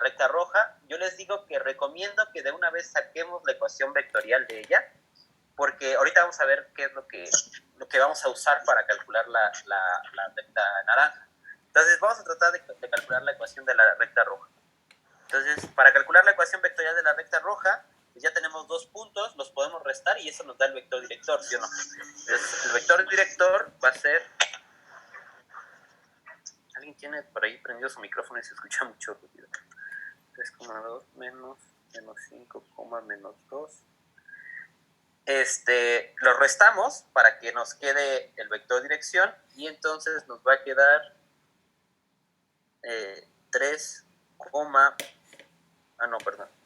recta roja, yo les digo que recomiendo que de una vez saquemos la ecuación vectorial de ella, porque ahorita vamos a ver qué es lo que vamos a usar para calcular la recta naranja. Entonces vamos a tratar de calcular la ecuación de la recta roja. Entonces, para calcular la ecuación vectorial de la recta roja, pues ya tenemos 2 puntos, los podemos restar y eso nos da el vector director, ¿sí o no? Entonces, el vector director va a ser... ¿Alguien tiene por ahí prendido su micrófono y se escucha mucho ruido? 3,2 menos 5, menos 2. Lo restamos para que nos quede el vector dirección y entonces nos va a quedar 3,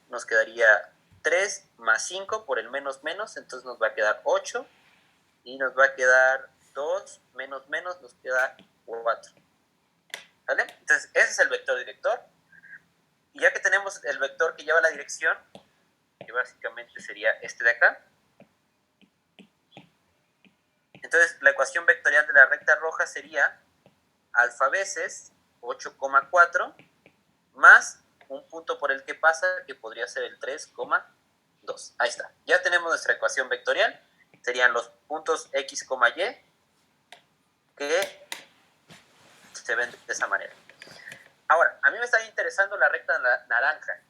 nos quedaría 3 más 5 por el menos menos, entonces nos va a quedar 8 y nos va a quedar 2 menos menos, nos queda 4. ¿Vale? Entonces ese es el vector director. Y ya que tenemos el vector que lleva la dirección, que básicamente sería este de acá, entonces la ecuación vectorial de la recta roja sería alfa veces 8,4 más un punto por el que pasa, que podría ser el 3,2. Ahí está. Ya tenemos nuestra ecuación vectorial. Serían los puntos x, y que se ven de esa manera. Ahora, a mí me está interesando la recta naranja.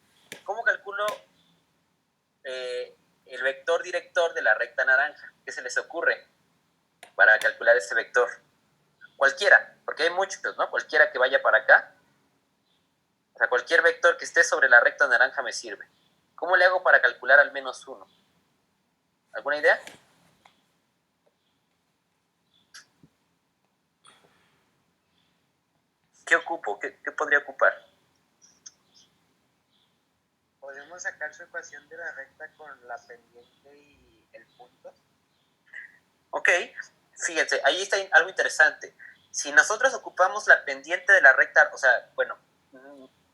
¿Cómo calculo el vector director de la recta naranja? ¿Qué se les ocurre para calcular este vector? Cualquiera, porque hay muchos, ¿no? Cualquiera que vaya para acá. O sea, cualquier vector que esté sobre la recta naranja me sirve. ¿Cómo le hago para calcular al menos 1? ¿Alguna idea? ¿Qué ocupo? ¿Qué podría ocupar? ¿Podemos sacar su ecuación de la recta con la pendiente y el punto? Ok, fíjense, ahí está algo interesante. Si nosotros ocupamos la pendiente de la recta, o sea, bueno,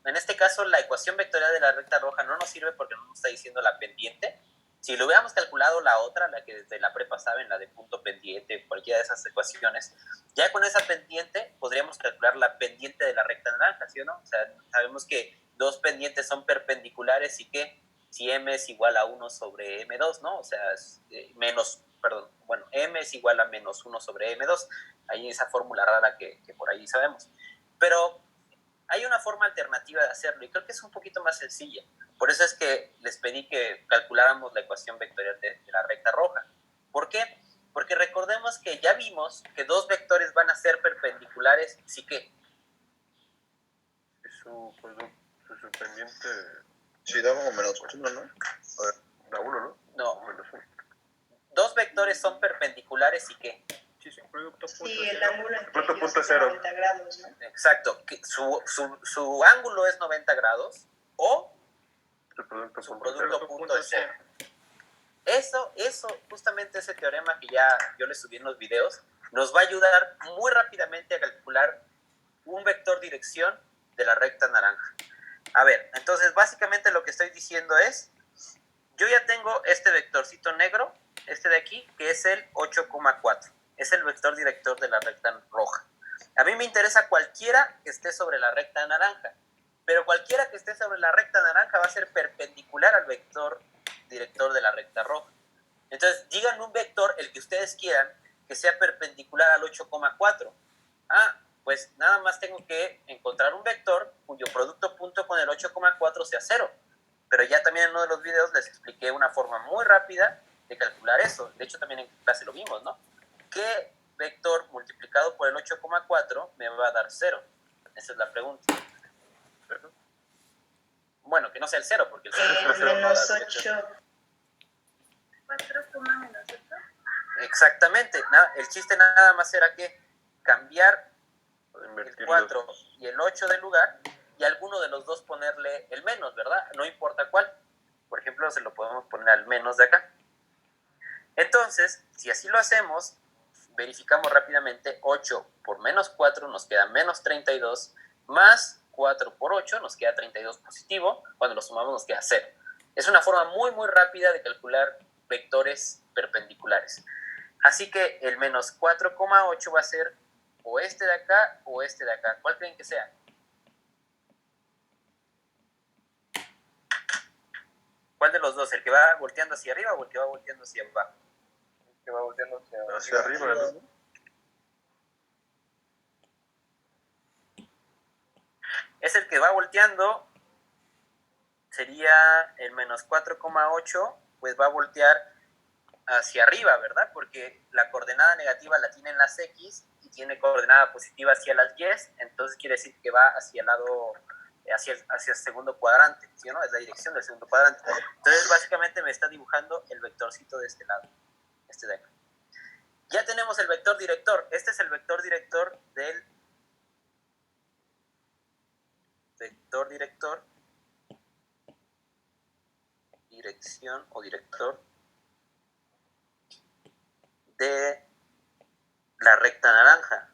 en este caso la ecuación vectorial de la recta roja no nos sirve porque no nos está diciendo la pendiente. Si lo hubiéramos calculado la otra, la que desde la prepa saben, la de punto pendiente, cualquiera de esas ecuaciones, ya con esa pendiente podríamos calcular la pendiente de la recta naranja, ¿sí o no? O sea, sabemos que dos pendientes son perpendiculares y que si m es igual a 1 sobre m2, ¿no? O sea, m es igual a menos 1 sobre m2. Hay esa fórmula rara que por ahí sabemos. Pero hay una forma alternativa de hacerlo y creo que es un poquito más sencilla. Por eso es que les pedí que calculáramos la ecuación vectorial de la recta roja. ¿Por qué? Porque recordemos que ya vimos que dos vectores van a ser perpendiculares, ¿sí qué? Su pendiente... Sí, da como menos 1, ¿no? A ver, da 1, ¿no? No. Menos 1. Dos vectores son perpendiculares, ¿y qué? Sí, producto punto sí, el cero. ángulo Producto entre ellos punto es cero. 90 grados, ¿no? Exacto, que su ángulo es 90 grados o Su producto su punto producto cero. punto es 0. Eso, justamente ese teorema que ya yo les subí en los videos, nos va a ayudar muy rápidamente a calcular un vector dirección de la recta naranja. A ver, entonces básicamente lo que estoy diciendo es, yo ya tengo este vectorcito negro, este de aquí, que es el 8,4. Es el vector director de la recta roja. A mí me interesa cualquiera que esté sobre la recta naranja, pero cualquiera que esté sobre la recta naranja va a ser perpendicular al vector director de la recta roja. Entonces, díganme un vector, el que ustedes quieran, que sea perpendicular al 8,4. Pues nada más tengo que encontrar un vector cuyo producto punto con el 8,4 sea 0. Pero ya también en uno de los videos les expliqué una forma muy rápida de calcular eso. De hecho, también en clase lo vimos, ¿no? ¿Qué vector multiplicado por el 8,4 me va a dar 0? Esa es la pregunta. Bueno, que no sea el 0, porque el 0 menos 8. 4, menos 8. Exactamente. El chiste nada más era que cambiar el 4 y el 8 de lugar y a alguno de los dos ponerle el menos, ¿verdad? No importa cuál. Por ejemplo, se lo podemos poner al menos de acá. Entonces, si así lo hacemos, verificamos rápidamente. 8 por menos 4 nos queda menos 32, más 4 por 8 nos queda 32 positivo, cuando lo sumamos nos queda 0. Es una forma muy, muy rápida de calcular vectores perpendiculares. Así que el menos 4,8 va a ser o este de acá o este de acá. ¿Cuál creen que sea? ¿Cuál de los dos? ¿El que va volteando hacia arriba o el que va volteando hacia abajo? Que va volteando hacia arriba, ¿no? Es el que va volteando, sería el menos 4,8, pues va a voltear hacia arriba, ¿verdad? Porque la coordenada negativa la tiene en las X y tiene coordenada positiva hacia las Y, entonces quiere decir que va hacia el lado, hacia el segundo cuadrante, ¿sí o no? Es la dirección del segundo cuadrante. Entonces, básicamente me está dibujando el vectorcito de este lado, este de acá. Ya tenemos el vector director. Este es el vector director del vector director, dirección o director de la recta naranja.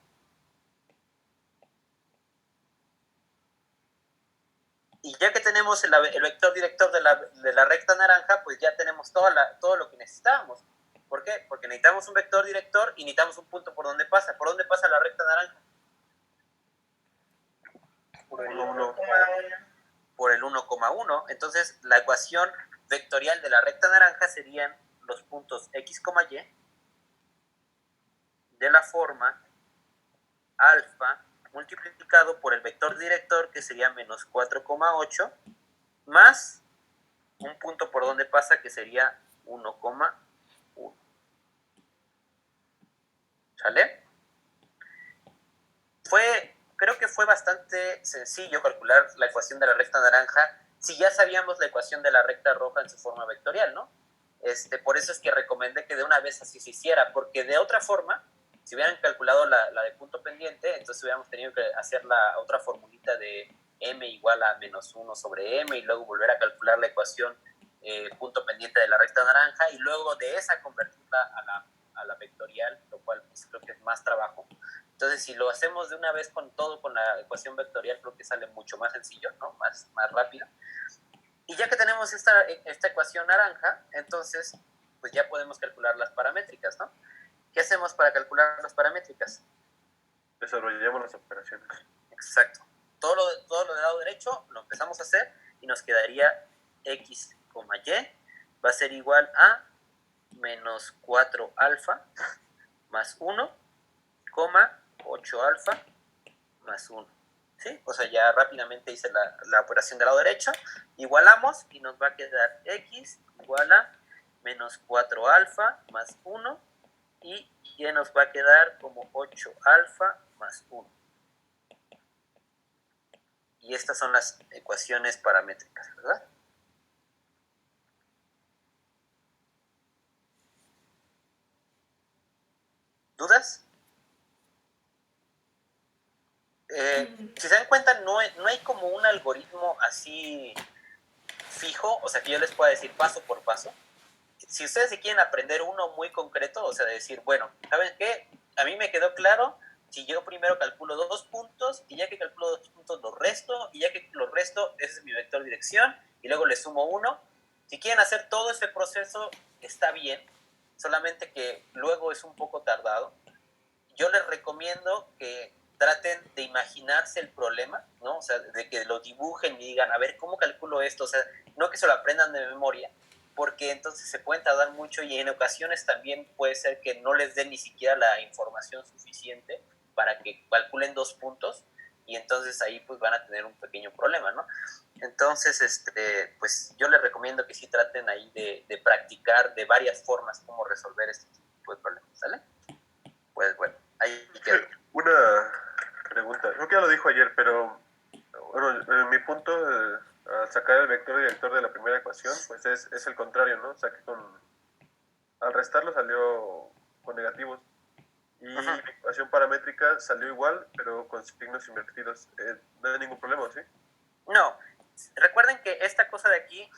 Y ya que tenemos el vector director de la recta naranja, pues ya tenemos todo lo que necesitábamos. ¿Por qué? Porque necesitamos un vector director y necesitamos un punto por donde pasa. ¿Por dónde pasa la recta naranja? Por el 1. Por el 1,1. Entonces, la ecuación vectorial de la recta naranja serían los puntos x, y de la forma alfa multiplicado por el vector director, que sería menos 4,8, más un punto por donde pasa, que sería 1,1. ¿Sale? Creo que fue bastante sencillo calcular la ecuación de la recta naranja si ya sabíamos la ecuación de la recta roja en su forma vectorial, ¿no? Por eso es que recomendé que de una vez así se hiciera, porque de otra forma, si hubieran calculado la de punto pendiente, entonces hubiéramos tenido que hacer la otra formulita de m igual a menos 1 sobre m y luego volver a calcular la ecuación punto pendiente de la recta naranja y luego de esa convertirla a la vectorial, lo cual pues, creo que es más trabajo. Entonces, si lo hacemos de una vez con la ecuación vectorial, creo que sale mucho más sencillo, ¿no? Más rápido. Y ya que tenemos esta ecuación naranja, entonces, pues ya podemos calcular las paramétricas, ¿no? ¿Qué hacemos para calcular las paramétricas? Desarrollamos las operaciones. Exacto. Todo lo del lado derecho lo empezamos a hacer y nos quedaría x, y va a ser igual a menos 4 alfa más 1, 8 alfa más 1. ¿Sí? O sea, ya rápidamente hice la operación del lado derecho. Igualamos y nos va a quedar x igual a menos 4 alfa más 1 y ya nos va a quedar como 8 alfa más 1. Y estas son las ecuaciones paramétricas, ¿verdad? ¿Dudas? Si se dan cuenta, no hay como un algoritmo así fijo, o sea, que yo les pueda decir paso por paso. Si ustedes se quieren aprender uno muy concreto, o sea, decir, bueno, ¿saben qué? A mí me quedó claro si yo primero calculo 2 puntos y ya que calculo 2 puntos los resto y ya que los resto, ese es mi vector dirección y luego le sumo 1. Si quieren hacer todo ese proceso, está bien, solamente que luego es un poco tardado. Yo les recomiendo que traten de imaginarse el problema, ¿no? O sea, de que lo dibujen y digan, a ver, ¿cómo calculo esto? O sea, no que se lo aprendan de memoria, porque entonces se pueden tardar mucho y en ocasiones también puede ser que no les den ni siquiera la información suficiente para que calculen 2 puntos y entonces ahí pues van a tener un pequeño problema, ¿no? Entonces, pues yo les recomiendo que sí traten ahí de practicar de varias formas cómo resolver este tipo de problemas, ¿sale? Pues bueno, ahí queda. Una pregunta, creo que ya lo dijo ayer, pero bueno, mi punto al sacar el vector director de la primera ecuación, pues es el contrario, ¿no? Saqué al restarlo salió con negativos. Y la ecuación paramétrica salió igual, pero con signos invertidos. No hay ningún problema, ¿sí? No, recuerden que esta cosa de aquí,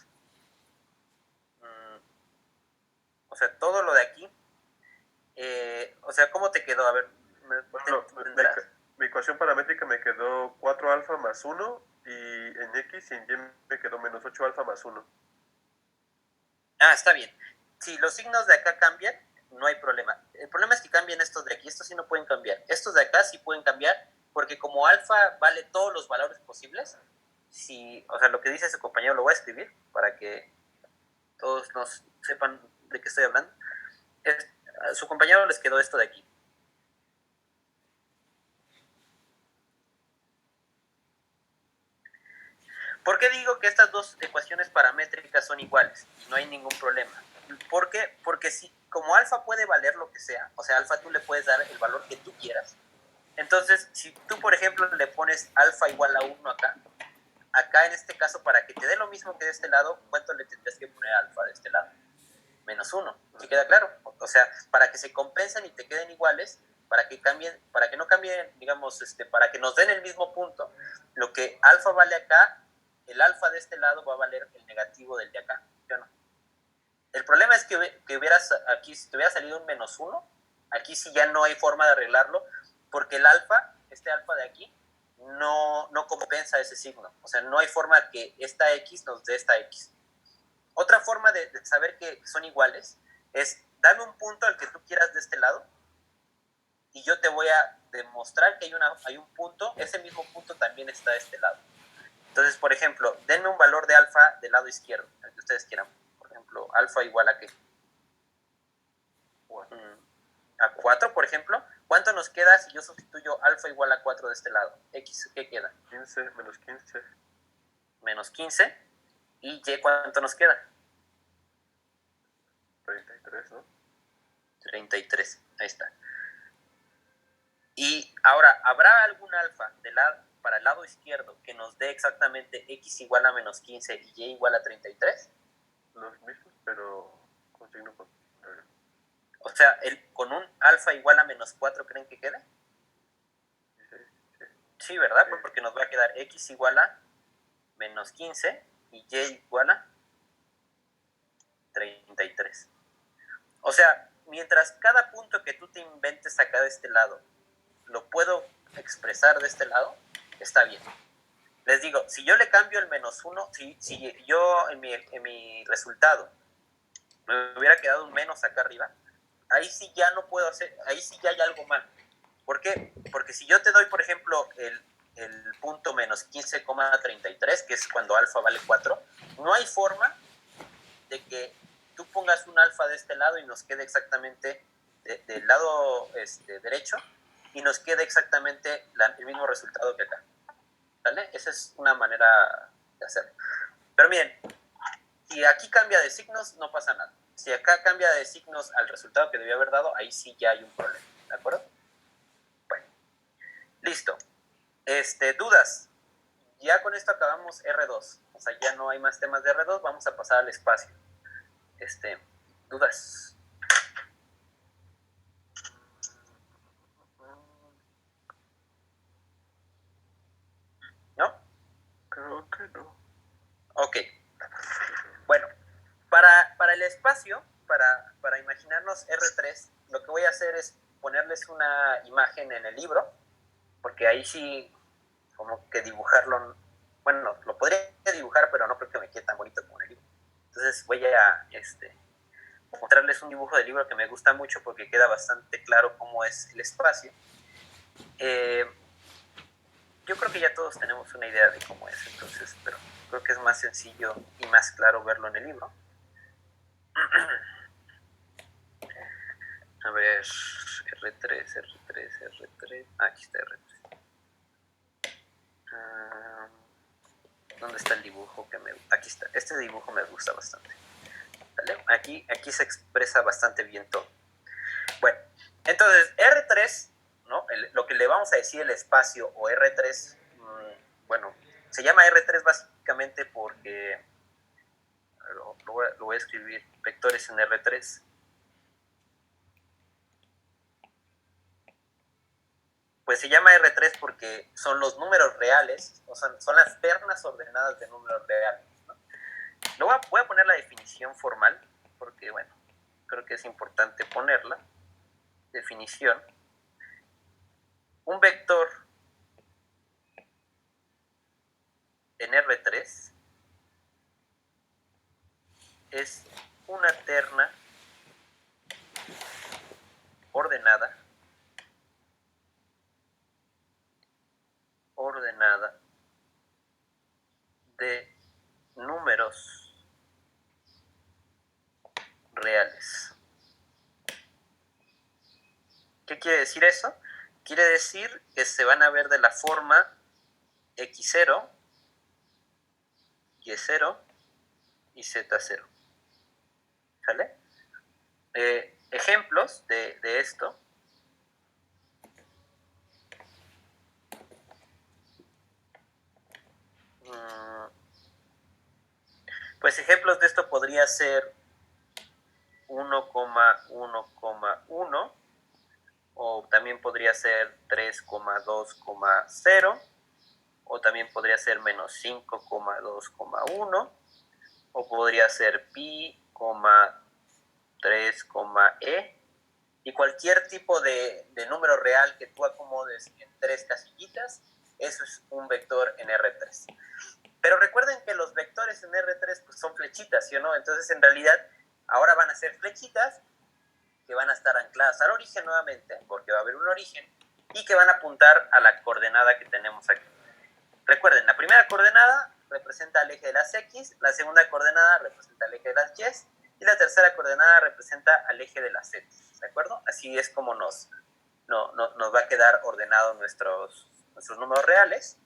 o sea, todo lo de aquí, o sea, ¿cómo te quedó? A ver, mi ecuación paramétrica me quedó 4 alfa más 1 y en x y en y me quedó menos 8 alfa más 1. Ah, está bien. Si los signos de acá cambian, no hay problema. El problema es que cambien estos de aquí. Estos sí no pueden cambiar. Estos de acá sí pueden cambiar porque como alfa vale todos los valores posibles, o sea, lo que dice su compañero lo voy a escribir para que todos nos sepan de qué estoy hablando. A su compañero les quedó esto de aquí. ¿Por qué digo que estas dos ecuaciones paramétricas son iguales y no hay ningún problema? ¿Por qué? Porque si, como alfa puede valer lo que sea, o sea, alfa tú le puedes dar el valor que tú quieras. Entonces, si tú, por ejemplo, le pones alfa igual a 1 acá en este caso, para que te dé lo mismo que de este lado, ¿cuánto le tendrías que poner alfa de este lado? -1. ¿Sí queda claro? O sea, para que se compensen y te queden iguales, para que cambien, para que no cambien, digamos, para que nos den el mismo punto, lo que alfa vale acá, el alfa de este lado va a valer el negativo del de acá. ¿Sí o no? El problema es que hubieras aquí, si te hubiera salido un -1, aquí sí ya no hay forma de arreglarlo, porque el alfa, este alfa de aquí, no compensa ese signo. O sea, no hay forma que esta X nos dé esta X. Otra forma de saber que son iguales es, dame un punto al que tú quieras de este lado y yo te voy a demostrar que hay un punto, ese mismo punto también está de este lado. Entonces, por ejemplo, denme un valor de alfa del lado izquierdo, el que ustedes quieran. Por ejemplo, alfa igual a ¿qué? A 4, por ejemplo. ¿Cuánto nos queda si yo sustituyo alfa igual a 4 de este lado? X, ¿qué queda? 15, menos 15. Menos 15. ¿Y Y cuánto nos queda? 33, ¿no? 33, ahí está. Y ahora, ¿habrá algún alfa para el lado izquierdo que nos dé exactamente X igual a menos 15 y Y igual a 33? Los mismos, pero con signo contrario. O sea, con un alfa igual a menos 4, ¿creen que quede? Sí, ¿verdad? Sí. Porque nos va a quedar X igual a menos 15 y Y igual a 33. O sea, mientras cada punto que tú te inventes acá de este lado lo puedo expresar de este lado, está bien. Les digo, si yo le cambio el -1, si yo en mi resultado me hubiera quedado un menos acá arriba, ahí sí ya no puedo hacer, ahí sí ya hay algo mal. ¿Por qué? Porque si yo te doy, por ejemplo, el punto menos 15,33, que es cuando alfa vale 4, no hay forma de que tú pongas un alfa de este lado y nos quede exactamente del lado derecho y nos quede exactamente el mismo resultado que acá. ¿Vale? Esa es una manera de hacerlo. Pero miren, si aquí cambia de signos, no pasa nada. Si acá cambia de signos al resultado que debió haber dado, ahí sí ya hay un problema. ¿De acuerdo? Bueno, listo. ¿Dudas? Ya con esto acabamos R2. O sea, ya no hay más temas de R2. Vamos a pasar al espacio. ¿Dudas? ¿No? Creo que no. Ok. Bueno, para el espacio, para imaginarnos R3, lo que voy a hacer es ponerles una imagen en el libro, porque ahí sí, como que dibujarlo, bueno, lo podría dibujar, pero no creo que me quede tan bonito como en el libro. Entonces voy a mostrarles un dibujo del libro que me gusta mucho porque queda bastante claro cómo es el espacio. Yo creo que ya todos tenemos una idea de cómo es, entonces, pero creo que es más sencillo y más claro verlo en el libro. A ver, R3. Aquí está R3. ¿Dónde está el dibujo aquí está? Este dibujo me gusta bastante. ¿Vale? Aquí se expresa bastante bien todo. Bueno, entonces R3, ¿no? Lo que le vamos a decir el espacio o R3, bueno, se llama R3 básicamente porque lo voy a escribir vectores en R3. Pues se llama R3 porque son los números reales, o sea, son las ternas ordenadas de números reales, ¿no? Voy a poner la definición formal, porque, bueno, creo que es importante ponerla. Definición. Un vector en R3 es una terna ordenada de números vectores. ¿Qué quiere decir eso? Quiere decir que se van a ver de la forma x0, y0 y z0. ¿Sale? Ejemplos de esto. Pues ejemplos de esto podría ser 1,1,1 o también podría ser 3,2,0 o también podría ser menos 5,2,1 o podría ser pi, 3, e y cualquier tipo de número real que tú acomodes en 3 casillitas, eso es un vector en R3. Pero recuerden que los vectores en R3 pues, son flechitas, ¿sí o no? Entonces, en realidad, ahora van a ser flechitas que van a estar ancladas al origen nuevamente, porque va a haber un origen, y que van a apuntar a la coordenada que tenemos aquí. Recuerden, la primera coordenada representa el eje de las X, la segunda coordenada representa el eje de las Y, y la tercera coordenada representa al eje de las Z, ¿de acuerdo? Así es como nos va a quedar ordenados nuestros números reales.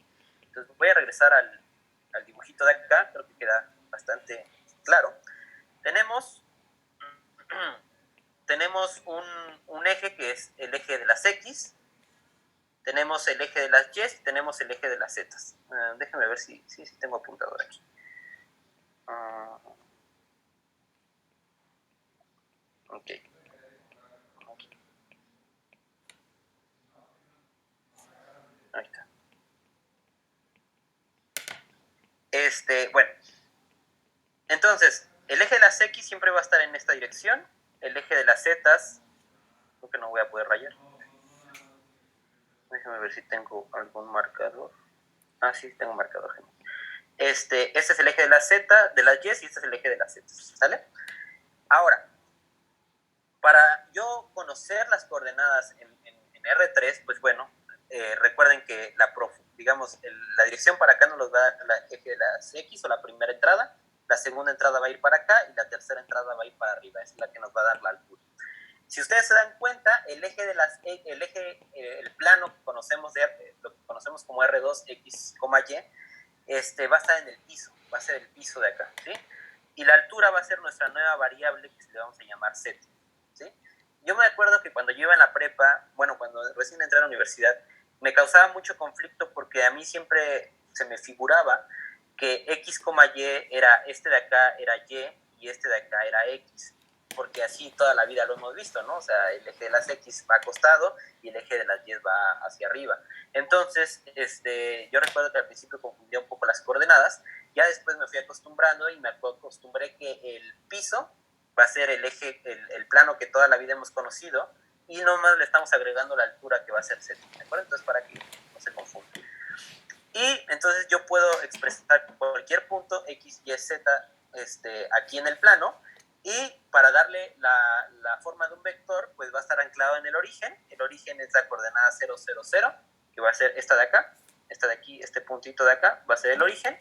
Entonces voy a regresar al dibujito de acá, creo que queda bastante claro. Tenemos un eje que es el eje de las X, tenemos el eje de las Y y tenemos el eje de las Z. Déjenme ver si tengo apuntador aquí. Ok. Ahí está. Bueno, entonces, el eje de las X siempre va a estar en esta dirección, el eje de las Z, creo que no voy a poder rayar. Déjame ver si tengo algún marcador. Sí, tengo marcador. Este es el eje de la Z, de las Y, y este es el eje de las Z, ¿sale? Ahora, para yo conocer las coordenadas en R3, pues bueno, recuerden que la dirección para acá nos los da el eje de las X o la primera entrada, la segunda entrada va a ir para acá y la tercera entrada va a ir para arriba, es la que nos va a dar la altura. Si ustedes se dan cuenta, el plano que conocemos lo que conocemos como R2, X, Y, va a estar en el piso, va a ser el piso de acá, ¿sí? Y la altura va a ser nuestra nueva variable que le vamos a llamar Z, ¿sí? Yo me acuerdo que cuando yo iba en la prepa, bueno, cuando recién entré a la universidad, me causaba mucho conflicto porque a mí siempre se me figuraba que X, Y era este de acá era Y y este de acá era X, porque así toda la vida lo hemos visto, ¿no? O sea, el eje de las X va acostado y el eje de las Y va hacia arriba. Entonces, yo recuerdo que al principio confundía un poco las coordenadas, ya después me fui acostumbrando y me acostumbré que el piso va a ser el eje, el plano que toda la vida hemos conocido, y nomás le estamos agregando la altura que va a ser Z, ¿de acuerdo? Entonces, para que no se confunda. Y entonces yo puedo expresar cualquier punto X, Y, Z aquí en el plano, y para darle la forma de un vector, pues va a estar anclado en el origen. El origen es la coordenada 0, 0, 0, que va a ser esta de acá, esta de aquí, este puntito de acá, va a ser el origen,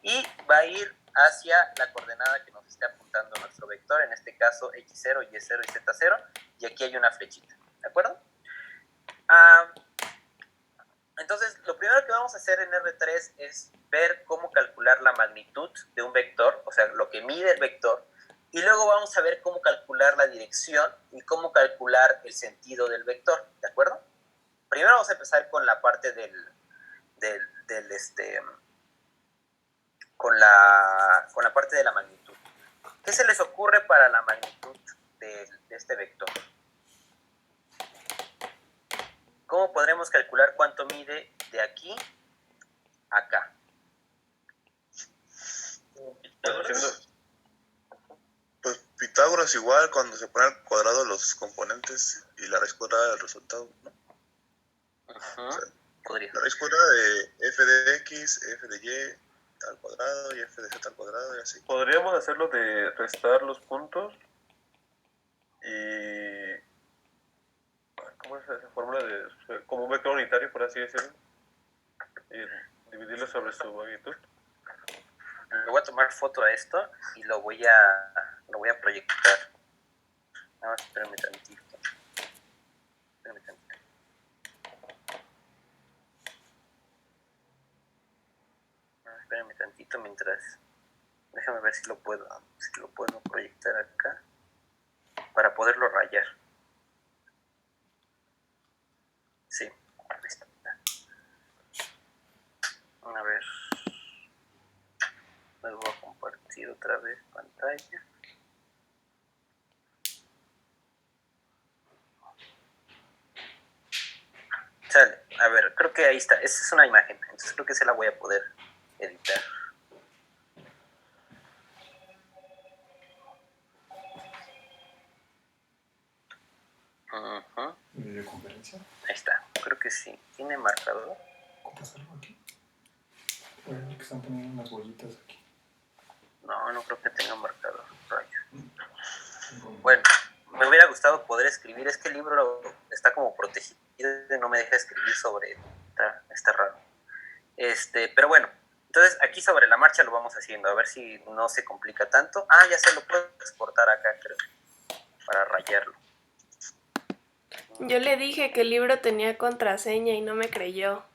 y va a ir hacia la coordenada que nos esté apuntando nuestro vector, en este caso X0, Y0 y Z0, y aquí hay una flechita, ¿de acuerdo? Entonces, lo primero que vamos a hacer en R3 es ver cómo calcular la magnitud de un vector, o sea, lo que mide el vector, y luego vamos a ver cómo calcular la dirección y cómo calcular el sentido del vector, ¿de acuerdo? Primero vamos a empezar con la parte con la parte de la magnitud. ¿Qué se les ocurre para la magnitud de este vector? ¿Cómo podremos calcular cuánto mide de aquí a acá? Pues Pitágoras igual, cuando se pone al cuadrado los componentes y la raíz cuadrada del resultado, ¿no? Uh-huh. O sea, podría. La raíz cuadrada de f de x, f de y al cuadrado y f de z al cuadrado y así. Podríamos hacerlo de restar los puntos y... ¿Cómo es esa fórmula? Como un vector unitario, por así decirlo. Y dividirlo sobre su magnitud. Le voy a tomar foto a esto y lo voy a proyectar. Nada más espérame tantito. Espérame tantito. Espérame tantito mientras... Déjame ver si lo puedo proyectar acá para poderlo rayar. Sí, ahí está. A ver. Me voy a compartir otra vez pantalla. Sale. A ver, creo que ahí está. Esa es una imagen. Entonces creo que se la voy a poder editar. Uh-huh. ¿Videoconferencia? Ahí está. Creo que sí. ¿Tiene marcador? ¿Ocupas algo aquí? Bueno, que están poniendo unas bollitas aquí. No, no creo que tenga marcador. Rayo. Bueno, me hubiera gustado poder escribir. Es que el libro está como protegido y no me deja escribir sobre él. Está raro. Pero bueno, entonces aquí sobre la marcha lo vamos haciendo. A ver si no se complica tanto. Ah, ya se lo puedo exportar acá, creo. Para rayarlo. Yo le dije que el libro tenía contraseña y no me creyó.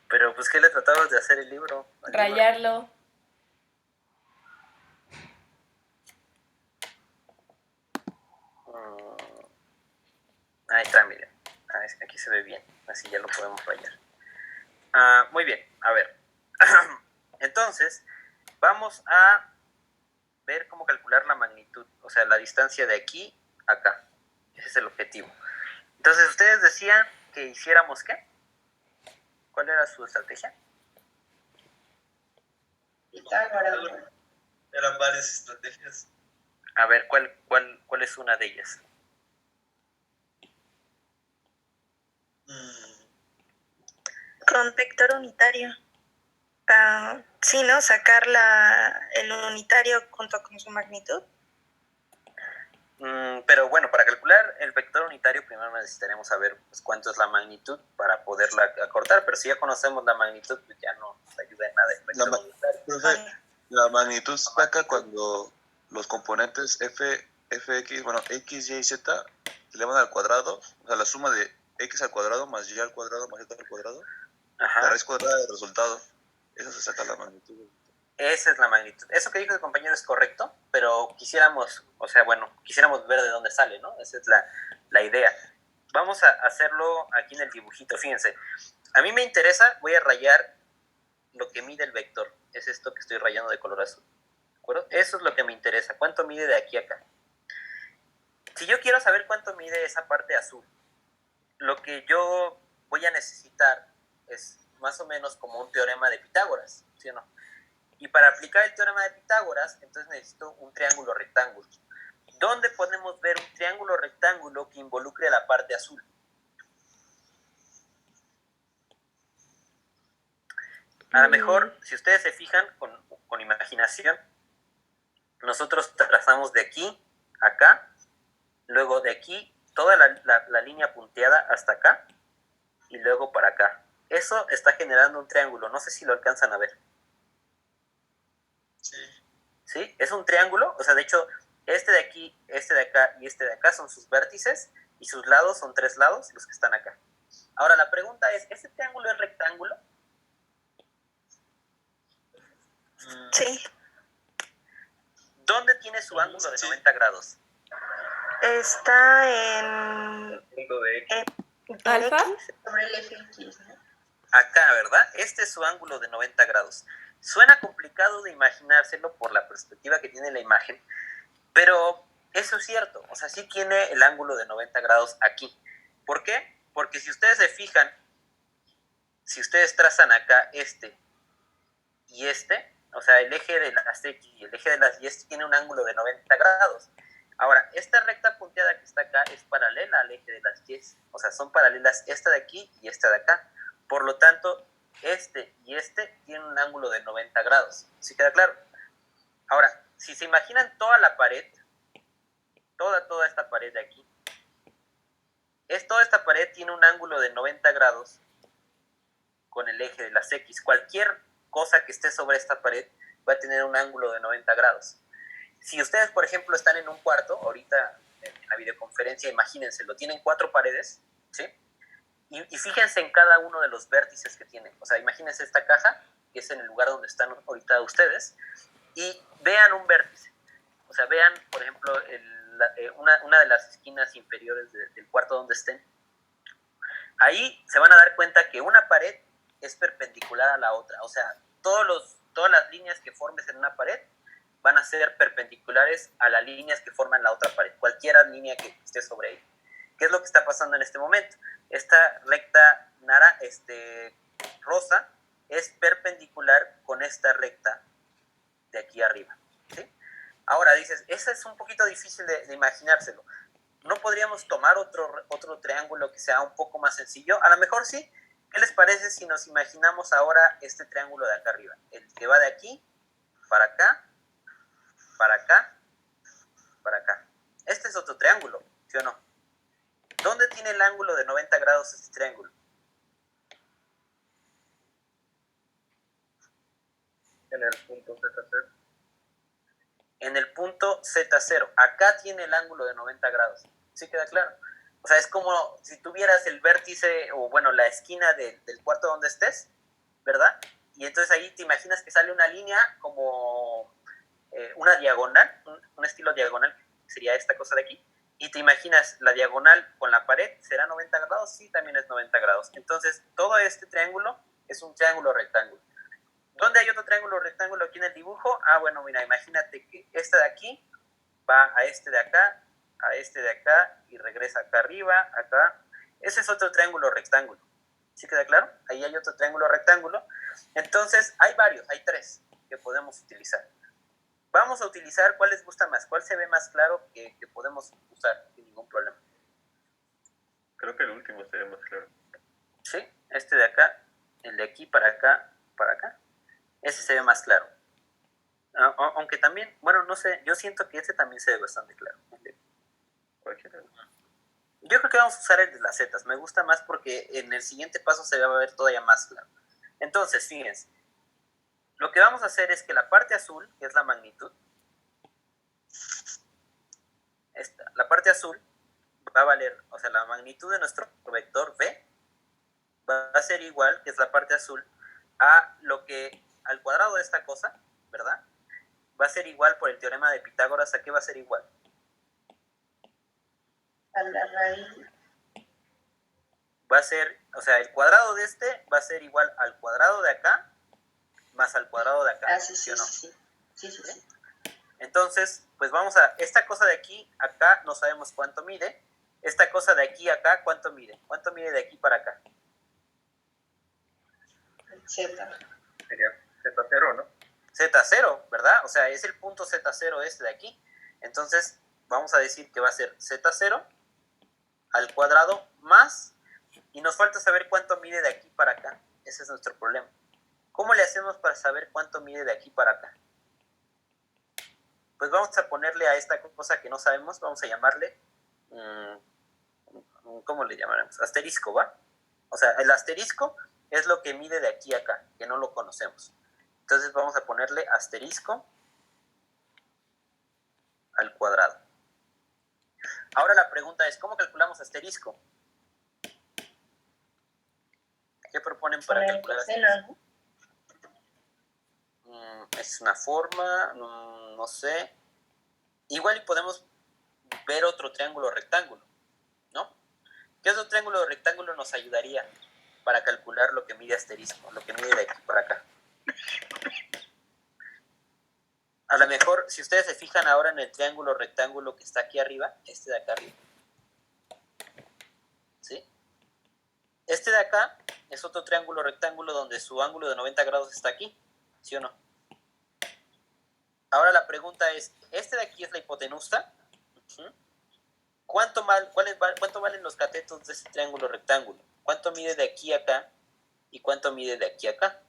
Pero pues, ¿qué le tratabas de hacer el libro? Rayarlo. Ahí está, miren. Aquí se ve bien. Así ya lo podemos rayar. Muy bien, a ver. Entonces, vamos a ver cómo calcular la magnitud, o sea, la distancia de aquí a acá. Ese es el objetivo. Entonces, ustedes decían que hiciéramos ¿qué? ¿Cuál era su estrategia? Pitágoras. Eran varias estrategias. A ver, ¿cuál es una de ellas? Con vector unitario. Sí, ¿no? Sacar el unitario junto con su magnitud. Pero bueno, para calcular el vector unitario primero necesitaremos saber pues, cuánto es la magnitud para poderla acortar, pero si ya conocemos la magnitud, pues ya no nos ayuda en nada el vector unitario. Profe, la magnitud saca cuando los componentes fx, bueno, x, y, z se elevan al cuadrado, o sea, la suma de x al cuadrado más y al cuadrado más z al cuadrado, la raíz cuadrada del resultado. Eso se saca la magnitud. Esa es la magnitud. Eso que dijo el compañero es correcto, pero quisiéramos ver de dónde sale, ¿no? Esa es la idea. Vamos a hacerlo aquí en el dibujito, fíjense. A mí me interesa, voy a rayar lo que mide el vector. Es esto que estoy rayando de color azul. ¿De acuerdo? Eso es lo que me interesa. ¿Cuánto mide de aquí a acá? Si yo quiero saber cuánto mide esa parte azul, lo que yo voy a necesitar es más o menos como un teorema de Pitágoras, ¿sí o no? Y para aplicar el teorema de Pitágoras, entonces necesito un triángulo rectángulo. ¿Dónde podemos ver un triángulo rectángulo que involucre la parte azul? A lo mejor, si ustedes se fijan con imaginación, nosotros trazamos de aquí a acá, luego de aquí, toda la línea punteada hasta acá, y luego para acá. Eso está generando un triángulo, no sé si lo alcanzan a ver. ¿Sí? Es un triángulo, o sea, de hecho, este de aquí, este de acá y este de acá son sus vértices, y sus lados son 3 lados, los que están acá. Ahora, la pregunta es, ¿este triángulo es rectángulo? Sí. ¿Dónde tiene su ángulo de 90 grados? Está en ¿Alfa? X. Sobre el eje X, ¿no? Acá, ¿verdad? Este es su ángulo de 90 grados. Suena complicado de imaginárselo por la perspectiva que tiene la imagen, pero eso es cierto. O sea, sí tiene el ángulo de 90 grados aquí. ¿Por qué? Porque si ustedes se fijan, si ustedes trazan acá este y este, o sea, el eje de las X y el eje de las Y tiene un ángulo de 90 grados. Ahora, esta recta punteada que está acá es paralela al eje de las Y. O sea, son paralelas esta de aquí y esta de acá. Por lo tanto, este y este tienen un ángulo de 90 grados. ¿Sí queda claro? Ahora, si se imaginan toda la pared, toda esta pared de aquí, toda esta pared tiene un ángulo de 90 grados con el eje de las X. Cualquier cosa que esté sobre esta pared va a tener un ángulo de 90 grados. Si ustedes, por ejemplo, están en un cuarto, ahorita en la videoconferencia, imagínense, lo tienen 4 paredes, ¿sí? Y fíjense en cada uno de los vértices que tienen. O sea, imagínense esta caja, que es en el lugar donde están ahorita ustedes, y vean un vértice. O sea, vean, por ejemplo, una de las esquinas inferiores del cuarto donde estén. Ahí se van a dar cuenta que una pared es perpendicular a la otra. O sea, todas las líneas que formes en una pared van a ser perpendiculares a las líneas que forman la otra pared, cualquier línea que esté sobre ella. ¿Qué es lo que está pasando en este momento? Esta recta rosa es perpendicular con esta recta de aquí arriba, ¿sí? Ahora dices, eso es un poquito difícil de imaginárselo. ¿No podríamos tomar otro triángulo que sea un poco más sencillo? A lo mejor sí. ¿Qué les parece si nos imaginamos ahora este triángulo de acá arriba? El que va de aquí para acá, para acá, para acá. Este es otro triángulo, ¿sí o no? ¿Dónde tiene el ángulo de 90 grados este triángulo? En el punto Z0. En el punto Z0. Acá tiene el ángulo de 90 grados. ¿Sí queda claro? O sea, es como si tuvieras el vértice, o bueno, la esquina del cuarto donde estés, ¿verdad? Y entonces ahí te imaginas que sale una línea como una diagonal, un estilo diagonal, sería esta cosa de aquí. Y te imaginas la diagonal con la pared, ¿será 90 grados? Sí, también es 90 grados. Entonces, todo este triángulo es un triángulo rectángulo. ¿Dónde hay otro triángulo rectángulo aquí en el dibujo? Ah, bueno, mira, imagínate que este de aquí va a este de acá, a este de acá, y regresa acá arriba, acá. Ese es otro triángulo rectángulo. ¿Sí queda claro? Ahí hay otro triángulo rectángulo. Entonces, hay varios, hay 3 que podemos utilizar. Vamos a utilizar cuál les gusta más, cuál se ve más claro que podemos usar sin ningún problema. Creo que el último sería más claro. Sí, este de acá, el de aquí para acá, para acá. Ese se ve más claro. Aunque también, bueno, no sé, yo siento que ese también se ve bastante claro. Cualquiera. Yo creo que vamos a usar el de las zetas. Me gusta más porque en el siguiente paso se va a ver todavía más claro. Entonces, fíjense. Lo que vamos a hacer es que la parte azul, que es la magnitud, la parte azul va a valer, o sea, la magnitud de nuestro vector V va a ser igual, que es la parte azul, al cuadrado de esta cosa, ¿verdad? Va a ser igual por el teorema de Pitágoras. ¿A qué va a ser igual? A la raíz. Va a ser, o sea, el cuadrado de este va a ser igual al cuadrado de acá más al cuadrado de acá. Ah, sí, ¿sí sí, o no? sí, sí, sí, sí. Entonces, pues esta cosa de aquí, acá, no sabemos cuánto mide. Esta cosa de aquí, acá, ¿cuánto mide? ¿Cuánto mide de aquí para acá? Z. Sería Z0, ¿no? Z0, ¿verdad? O sea, es el punto Z0 este de aquí. Entonces, vamos a decir que va a ser Z0 al cuadrado más, y nos falta saber cuánto mide de aquí para acá. Ese es nuestro problema. ¿Cómo le hacemos para saber cuánto mide de aquí para acá? Pues vamos a ponerle a esta cosa que no sabemos, vamos a llamarle, ¿cómo le llamaremos? Asterisco, ¿va? O sea, el asterisco es lo que mide de aquí a acá, que no lo conocemos. Entonces vamos a ponerle asterisco al cuadrado. Ahora la pregunta es, ¿cómo calculamos asterisco? ¿Qué proponen para calcular asterisco? Es una forma, no sé. Igual y podemos ver otro triángulo rectángulo, ¿no? ¿Qué otro triángulo rectángulo nos ayudaría para calcular lo que mide asterisco, lo que mide de aquí para acá? A lo mejor, si ustedes se fijan ahora en el triángulo rectángulo que está aquí arriba, este de acá arriba, ¿sí? Este de acá es otro triángulo rectángulo donde su ángulo de 90 grados está aquí, ¿sí o no? Ahora la pregunta es, este de aquí es la hipotenusa. ¿Cuánto valen los catetos de ese triángulo rectángulo? ¿Cuánto mide de aquí a acá y cuánto mide de aquí a acá?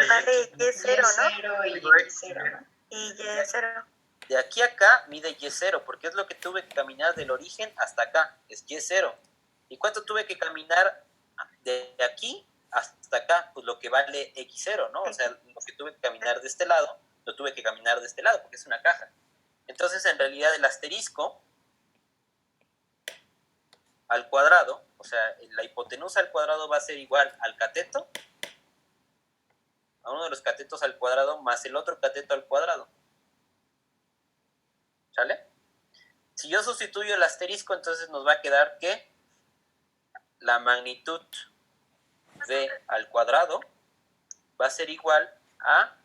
Vale, Y0, ¿no? Y0 y Y0, ¿no? Y Y0. De aquí a acá mide Y0, porque es lo que tuve que caminar del origen hasta acá, es Y0. ¿Y cuánto tuve que caminar de aquí hasta acá? Pues lo que vale X0, ¿no? O sea, lo que tuve que caminar de este lado, lo tuve que caminar de este lado, porque es una caja. Entonces, en realidad, el asterisco al cuadrado, o sea, la hipotenusa al cuadrado va a ser igual al cateto, a uno de los catetos al cuadrado más el otro cateto al cuadrado. ¿Sale? Si yo sustituyo el asterisco, entonces nos va a quedar que la magnitud b al cuadrado va a ser igual a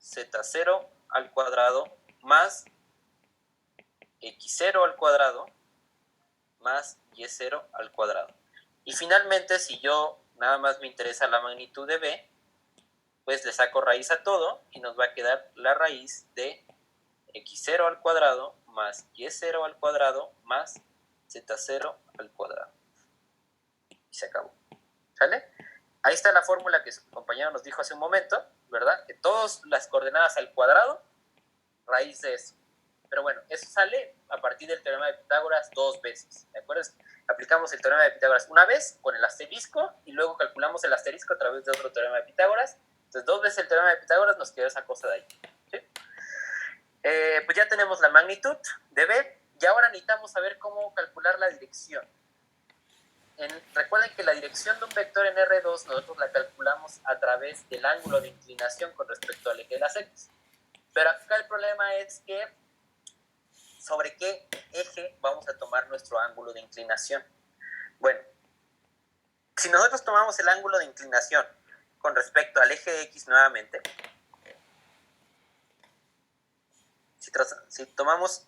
z0 al cuadrado más x0 al cuadrado más y0 al cuadrado. Y finalmente, si yo nada más me interesa la magnitud de b, pues le saco raíz a todo y nos va a quedar la raíz de x0 al cuadrado más y0 al cuadrado más z0 al cuadrado. Y se acabó. ¿Sale? Ahí está la fórmula que su compañero nos dijo hace un momento, ¿verdad? Que todas las coordenadas al cuadrado, raíz de eso. Pero bueno, eso sale a partir del teorema de Pitágoras 2 veces. ¿De acuerdo? Aplicamos el teorema de Pitágoras una vez con el asterisco y luego calculamos el asterisco a través de otro teorema de Pitágoras. Entonces, 2 veces el teorema de Pitágoras nos quedó esa cosa de ahí. ¿Sí? Pues ya tenemos la magnitud de B y ahora necesitamos saber cómo calcular la dirección. Recuerden que la dirección de un vector en R2 nosotros la calculamos a través del ángulo de inclinación con respecto al eje de las X. Pero acá el problema es que sobre qué eje vamos a tomar nuestro ángulo de inclinación. Bueno, si nosotros tomamos el ángulo de inclinación con respecto al eje X nuevamente, si tomamos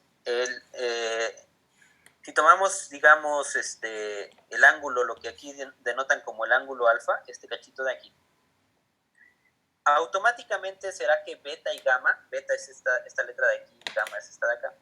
digamos, el ángulo, lo que aquí denotan como el ángulo alfa, este cachito de aquí, automáticamente será que beta y gamma, beta es esta letra de aquí, gamma es esta de acá,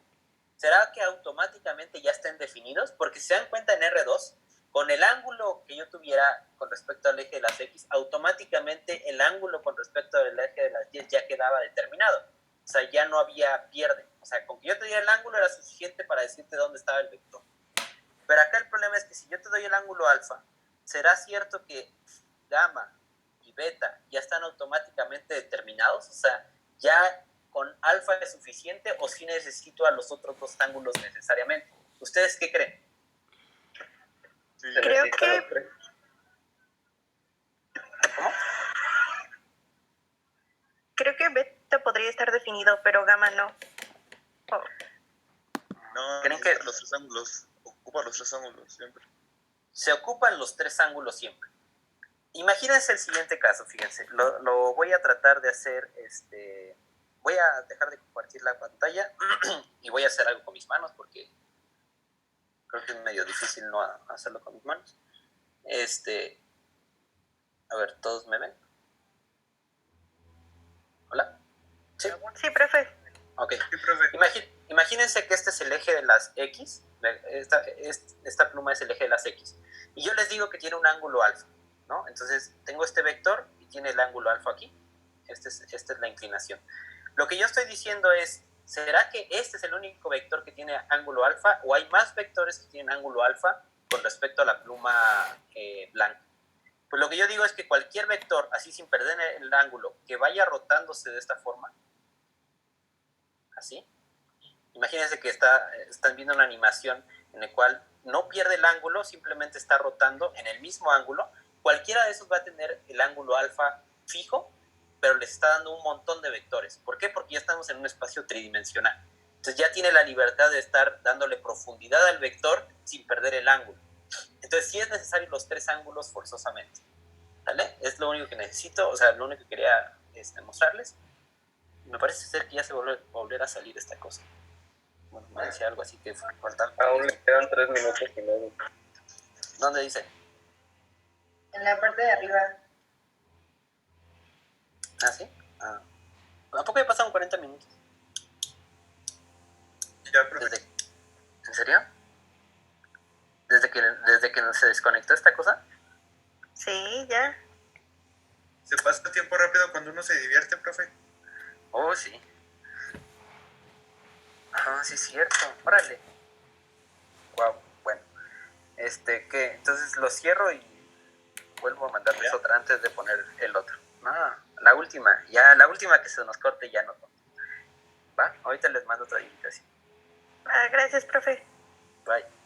será que automáticamente ya estén definidos, porque si se dan cuenta en R2, con el ángulo que yo tuviera con respecto al eje de las X, automáticamente el ángulo con respecto al eje de las Y ya quedaba determinado. O sea, ya no había pierde. O sea, con que yo te diera el ángulo era suficiente para decirte dónde estaba el vector. Pero acá el problema es que si yo te doy el ángulo alfa, ¿será cierto que gamma y beta ya están automáticamente determinados? O sea, ¿ya con alfa es suficiente o si necesito a los otros dos ángulos necesariamente? ¿Ustedes qué creen? Sí, Creo que... ¿Cómo? Creo que beta podría estar definido, pero gamma no. Oh. No, ¿Creen que los tres ángulos? Ocupa los tres ángulos siempre. se ocupan los tres ángulos siempre? Imagínense el siguiente caso, fíjense. Lo voy a tratar de hacer, voy a dejar de compartir la pantalla y voy a hacer algo con mis manos porque creo que es medio difícil no hacerlo con mis manos. A ver, ¿todos me ven? ¿Hola? ¿Sí? Sí, profe. Ok. Sí, profe. Imagínense que este es el eje de las X, esta pluma es el eje de las X, y yo les digo que tiene un ángulo alfa, ¿no? Entonces, tengo este vector y tiene el ángulo alfa aquí. Esta es la inclinación. Lo que yo estoy diciendo es, ¿será que este es el único vector que tiene ángulo alfa o hay más vectores que tienen ángulo alfa con respecto a la pluma blanca? Pues lo que yo digo es que cualquier vector, así sin perder el ángulo, que vaya rotándose de esta forma, así, imagínense que están viendo una animación en la cual no pierde el ángulo, simplemente está rotando en el mismo ángulo. Cualquiera de esos va a tener el ángulo alfa fijo, pero les está dando un montón de vectores. ¿Por qué? Porque ya estamos en un espacio tridimensional. Entonces ya tiene la libertad de estar dándole profundidad al vector sin perder el ángulo. Entonces sí es necesario los tres ángulos forzosamente. ¿Vale? Es lo único que necesito, o sea, lo único que quería mostrarles. Me parece ser que ya se volverá a salir esta cosa. Bueno, me decía algo así que faltan. Aún le quedan 3 minutos y medio. ¿Dónde dice? En la parte de arriba. ¿Ah, sí? Ah. ¿A poco ya pasaron 40 minutos? Ya, profe. ¿En serio? ¿Desde que se desconectó esta cosa? Sí, ya. Se pasa el tiempo rápido cuando uno se divierte, profe. Oh, sí. Ah, sí es cierto. Órale. Wow, bueno. ¿Qué? Entonces lo cierro y vuelvo a mandarles otra antes de poner el otro. Ah, la última que se nos corte ya no. ¿Va? Ahorita les mando otra invitación. Gracias, profe. Bye.